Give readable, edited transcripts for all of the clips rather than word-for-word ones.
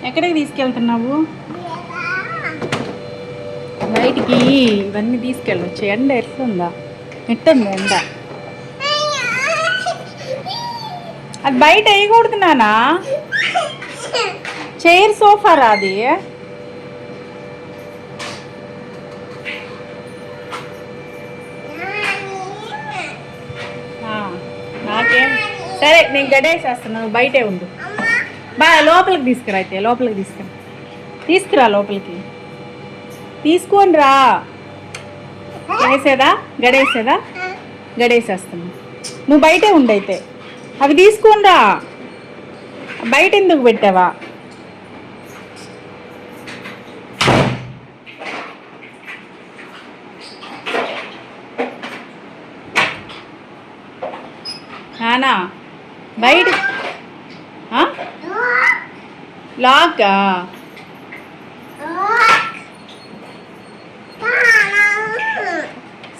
ఎక్కడికి తీసుకెళ్తున్నావు? బయటికి ఇవన్నీ తీసుకెళ్ళొచ్చు. ఎండ ఎట్లుందా? ఎట్టుంది ఎండ? అది బయట వేయకూడదు నానా. చైర్ సోఫా రాది. నాకేం సరే, నేను గడేసేస్తున్నాను. బయటే ఉండు. లోపలికి తీసుకురా. అయితే లోపలికి తీసుకురా. లోపలికి తీసుకొని రా. వేసేదా? గడేసేదా? గడేసేస్తున్నా. నువ్వు బయటే ఉండైతే. అవి తీసుకొని రా. బయట ఎందుకు పెట్టావా? నానా బయట లాకా?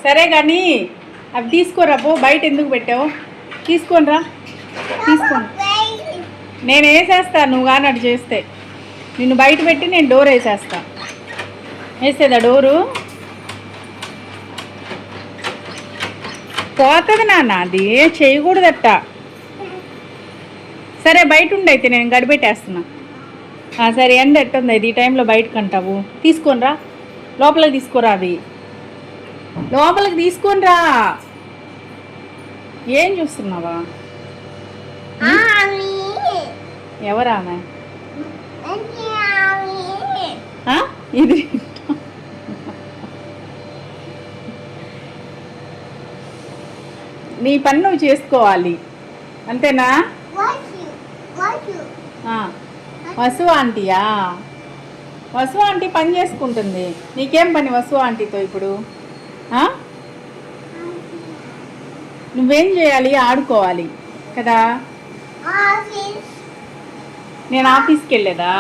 సరే కానీ అవి తీసుకోరా. పో. బయట ఎందుకు పెట్టావు? తీసుకొని రా. తీసుకోండి. నేను వేసేస్తాను. నువ్వు కానీ అటు చేస్తే నిన్ను బయట పెట్టి నేను డోర్ వేసేస్తా. వేసేదా డోరు? పోతుంది నాన్న. అది చేయకూడదట. సరే బయట ఉండైతే నేను గడిపెట్టేస్తున్నా. సరే ఎండ ఎట్టుంది? ఇది ఈ టైంలో బయటకు అంటావు? తీసుకొని రా. లోపలికి తీసుకోరా. అవి లోపలికి తీసుకొని రా. ఏం చూస్తున్నావా? ఎవరామె? ఇది నీ పని నువ్వు చేసుకోవాలి, అంతేనా? వసు ఆంటీయా? వసు ఆంటీ పని చేసుకుంటుంది. నీకేం పని వసు ఆంటీతో ఇప్పుడు? నువ్వేం చేయాలి? ఆడుకోవాలి కదా. నేను ఆఫీస్కి వెళ్ళేదా?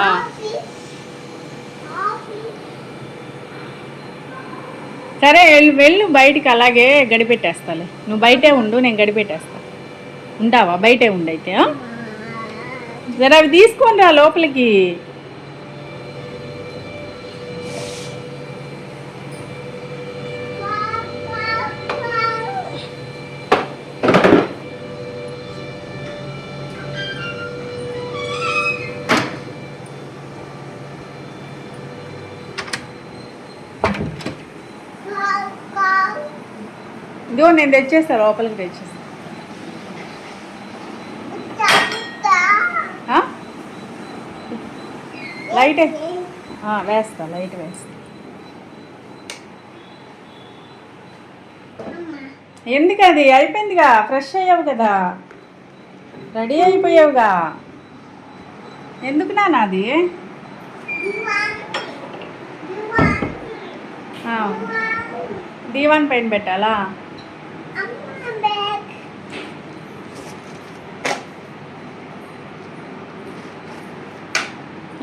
సరే వెళ్ళు బయటికి. అలాగే గడిపెట్టేస్తాలే. నువ్వు బయటే ఉండు, నేను గడిపెట్టేస్తా. ఉంటావా? బయటే ఉండైతే. సరే అవి తీసుకొని రా లోపలికి. ఇదిగో నేను తెచ్చేస్తా. లోపలికి తెచ్చేస్తా. లైట్ వేస్తా. లైట్ వేస్తా. ఎందుకు? అది అయిపోయిందిగా. ఫ్రెష్ అయ్యావు కదా, రెడీ అయిపోయావుగా. ఎందుకు నాన్న అది? దీవాన్ పైన పెట్టాలా?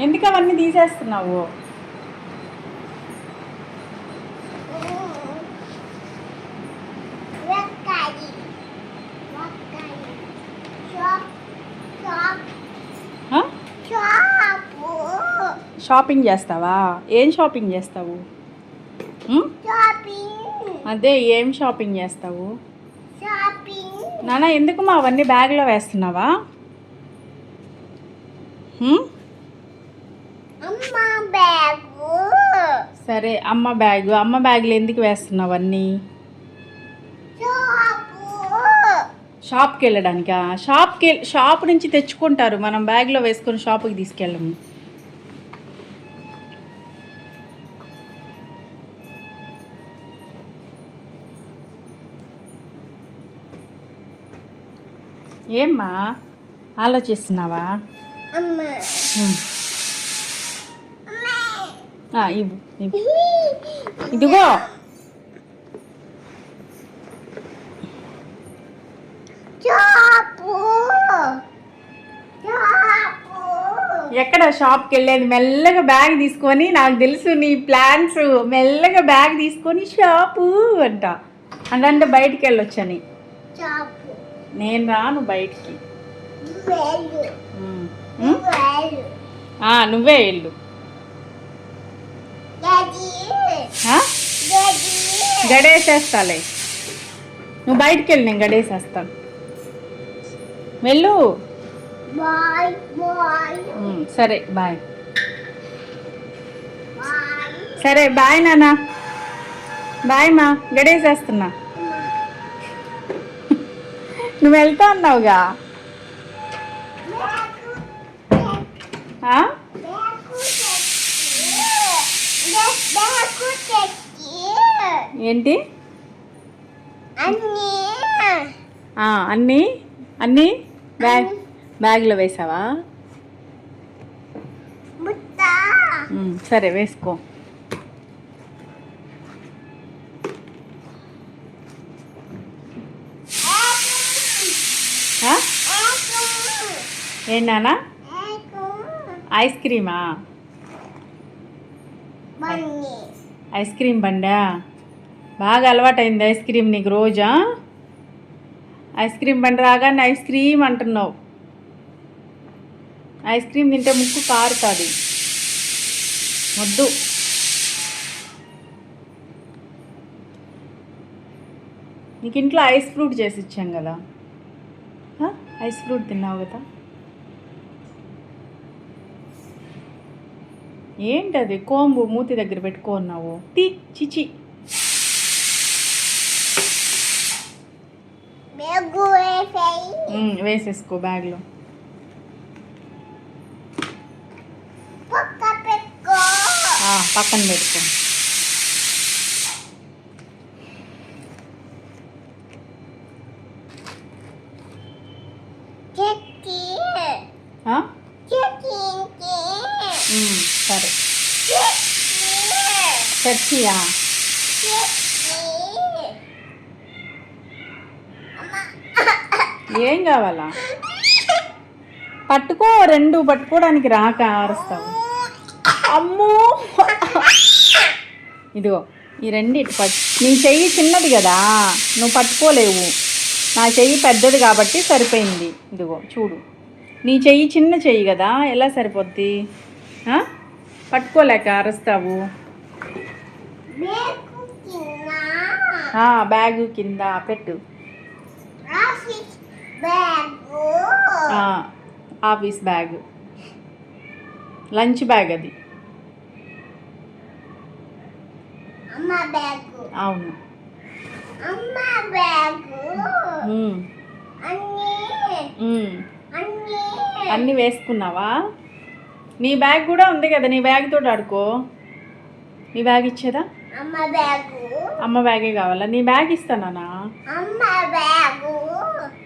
ఎందుకు అవన్నీ తీసేస్తున్నావు? షాపింగ్ చేస్తావా? ఏం షాపింగ్ చేస్తావు? అదే ఏం షాపింగ్ చేస్తావు నాన్న? ఎందుకు మా అవన్నీ బ్యాగ్లో వేస్తున్నావా? సరే అమ్మ బ్యాగు. అమ్మ బ్యాగులు ఎందుకు వేస్తున్నావు అన్నీ? షాప్కి వెళ్ళడానికా? షాప్ నుంచి తెచ్చుకుంటారు. మనం బ్యాగ్లో వేసుకొని షాప్కి తీసుకెళ్ళము. ఏమ్మా ఆలోచిస్తున్నావా? ఇదిగో ఎక్కడ షాప్కి వెళ్ళేది? మెల్లగా బ్యాగ్ తీసుకొని, నాకు తెలుసు నీ ప్లాన్స్, మెల్లగా బ్యాగ్ తీసుకొని షాపు అంట అంటే బయటికి వెళ్ళొచ్చని. నేను రాను బయటికి. నువ్వే వెళ్ళు. గడేసేస్తాలే, నువ్వు బయటికి వెళ్ళి నేను గడేసేస్తాను. వెళ్ళు. సరే బాయ్. సరే బాయ్ నాన్న. బాయ్ మా, గడేసేస్తున్నా. నువ్వు వెళ్తా అన్నావుగా. ఏంటి అన్నీ అన్నీ బ్యాగ్లో వేసావా? సరే వేసుకో. ఏంటన్నా? ఐస్ క్రీమా? ఐస్ క్రీమ్ బండా? బాగా అలవాటైంది ఐస్ క్రీమ్ నీకు రోజా? ఐస్ క్రీమ్ బండి రాగానే ఐస్ క్రీమ్ అంటున్నావు. ఐస్ క్రీమ్ తింటే ముక్కు కారుతుంది. వద్దు. నీకు ఇంట్లో ఐస్ ఫ్రూట్ చేసి ఇచ్చాం కదా, ఐస్ ఫ్రూట్ తిన్నావు కదా. ఏంటది కోంబు మూతి దగ్గర పెట్టుకున్నావు? చిచి. వేసేసుకో బ్యాగ్లో. పక్కన పెట్టుకో. సరే. చర్చియా? ఏం కావాలా? పట్టుకో, రెండు పట్టుకోవడానికి రాక అరుస్తావు. అమ్మో, ఇదిగో ఈ రెండు ఇటు నీ చెయ్యి చిన్నది కదా, నువ్వు పట్టుకోలేవు. నా చెయ్యి పెద్దది కాబట్టి సరిపోయింది. ఇదిగో చూడు, నీ చెయ్యి చిన్న చెయ్యి కదా, ఎలా సరిపోద్ది? పట్టుకోలేక అరుస్తావు. బ్యాగు కింద పెట్టు. ఆఫీస్ బ్యాగ్, లంచ్ బ్యాగ్ అది. అవును. అన్నీ వేసుకున్నావా? నీ బ్యాగ్ కూడా ఉంది కదా, నీ బ్యాగ్ తోటి ఆడుకో. నీ బ్యాగ్ ఇచ్చేదా? అమ్మ బ్యాగే కావాలా? నీ బ్యాగ్ ఇస్తానా?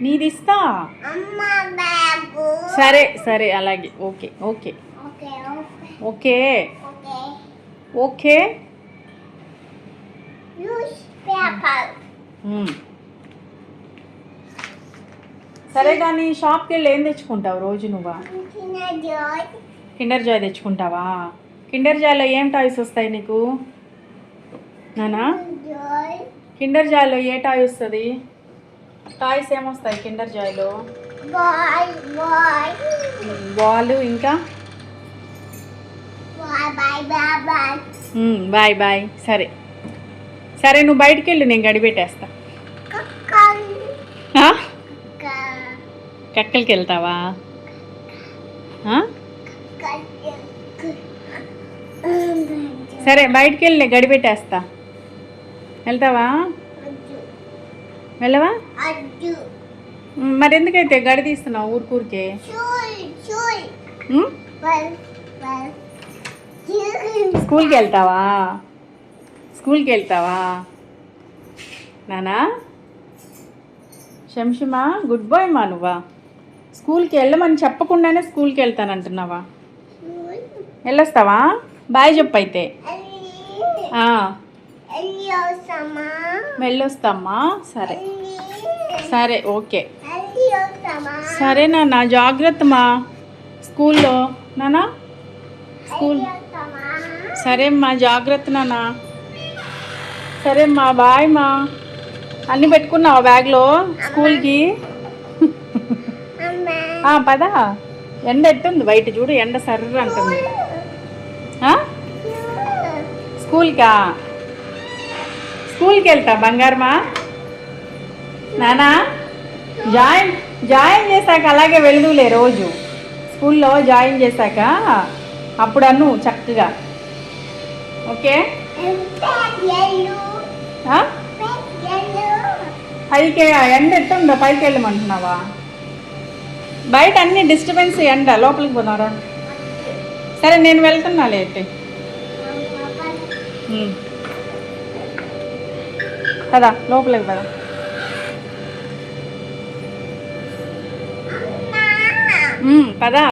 నీది ఇస్తా. సరే సరే అలాగే. Okay okay okay okay. సరే కానీ షాప్కి వెళ్ళి ఏం తెచ్చుకుంటావు రోజు నువ్వు? కిండర్ జాయ్ తెచ్చుకుంటావా? కిండర్ జాయ్లో ఏం టాయ్స్ వస్తాయి నీకు నానా? కిండర్ జాయ్లో ఏ టాయ్ వస్తుంది? టాయ్స్ ఏమొస్తాయి కిండర్ జాయ్లో? బాల్, ఇంకా బాయ్ బాయ్. సరే సరే, నువ్వు బయటికి వెళ్ళు, నేను గడిపెట్టేస్తా. కక్కలకి వెళ్తావా? సరే బయటికి వెళ్ళి నేను గడిపెట్టేస్తా. వెళ్తావా? వెళ్ళవా? మరి ఎందుకైతే గడి తీస్తున్నావు ఊరికే? స్కూల్కి వెళ్తావా? స్కూల్కి వెళ్తావా నానా? శంషిమా గుడ్ బాయ్ మా. నువ్వా స్కూల్కి వెళ్ళమని చెప్పకుండానే స్కూల్కి వెళ్తానంటున్నావా? వెళ్ళొస్తావా? బాయ్ చెప్పు అయితే. వెళ్ళొస్తామ్మా. సరే సరే ఓకే. సరే నాన్న, జాగ్రత్తమ్మా స్కూల్లో నానా. స్కూల్ సరే అమ్మా, జాగ్రత్త నాన్న. సరే అమ్మా, బాయ్ మా. అన్నీ పెట్టుకున్నావా బ్యాగ్లో స్కూల్కి? పద. ఎండ ఎట్టుంది బయట చూడు, ఎండ సర్ర అంటుంది. స్కూల్కా? స్కూల్కి వెళ్తా బంగారమా? నానా జాయిన్ చేశాక అలాగే వెళ్దులే రోజు. స్కూల్లో జాయిన్ చేశాక అప్పుడు అను చక్కగా. ఓకే? పైకి ఎండ ఎట్టుందో పైకి వెళ్ళమంటున్నావా? బయట అన్ని డిస్టర్బెన్స్, ఎండ. లోపలికి పోదారా? సరే నేను వెళ్తున్నాలే అయితే. పదా లోపలికి పదా. పదా.